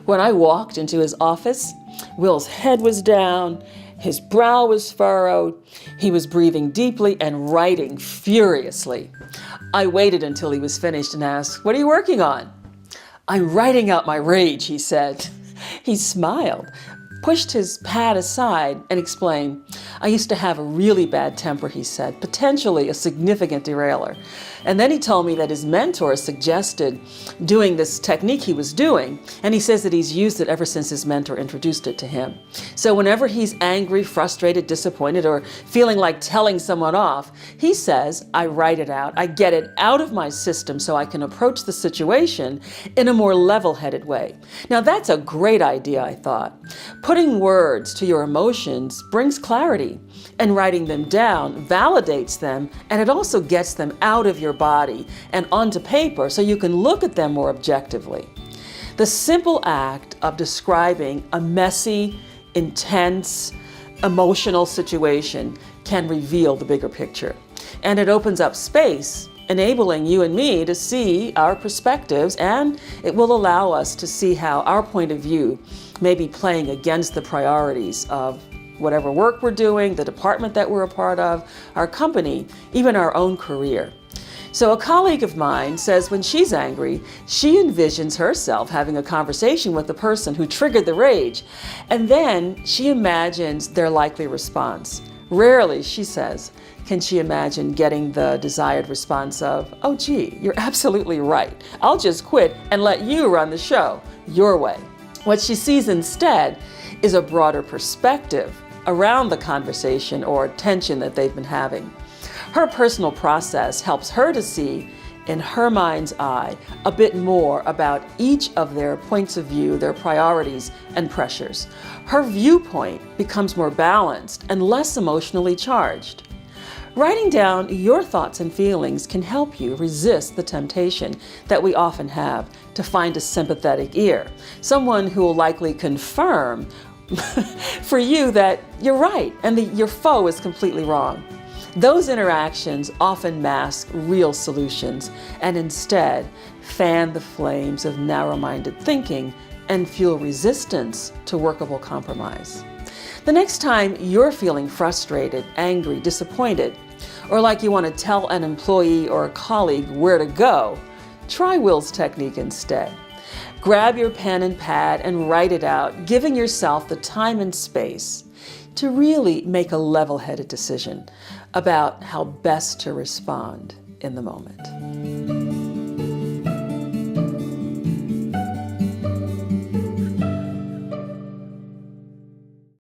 When I walked into his office, Will's head was down, his brow was furrowed, he was breathing deeply and writing furiously. I waited until he was finished and asked, "What are you working on?" "I'm writing out my rage," he said. He smiled, pushed his pad aside, and explained, "I used to have a really bad temper," he said, "potentially a significant derailer." And then he told me that his mentor suggested doing this technique he was doing, and he says that he's used it ever since his mentor introduced it to him. So whenever he's angry, frustrated, disappointed, or feeling like telling someone off, he says, "I write it out, I get it out of my system so I can approach the situation in a more level-headed way." Now that's a great idea, I thought. Putting words to your emotions brings clarity, and writing them down validates them, and it also gets them out of your body and onto paper so you can look at them more objectively. The simple act of describing a messy, intense, emotional situation can reveal the bigger picture, and it opens up space, enabling you and me to see our perspectives, and it will allow us to see how our point of view may be playing against the priorities of whatever work we're doing, the department that we're a part of, our company, even our own career. So a colleague of mine says when she's angry, she envisions herself having a conversation with the person who triggered the rage, and then she imagines their likely response. Rarely, she says, can she imagine getting the desired response of, "Oh gee, you're absolutely right. I'll just quit and let you run the show your way." What she sees instead is a broader perspective around the conversation or tension that they've been having. Her personal process helps her to see, in her mind's eye, a bit more about each of their points of view, their priorities and pressures. Her viewpoint becomes more balanced and less emotionally charged. Writing down your thoughts and feelings can help you resist the temptation that we often have to find a sympathetic ear, someone who will likely confirm for you that you're right and your foe is completely wrong. Those interactions often mask real solutions and instead fan the flames of narrow-minded thinking and fuel resistance to workable compromise. The next time you're feeling frustrated, angry, disappointed, or like you want to tell an employee or a colleague where to go, try Will's technique instead. Grab your pen and pad and write it out, giving yourself the time and space to really make a level-headed decision about how best to respond in the moment.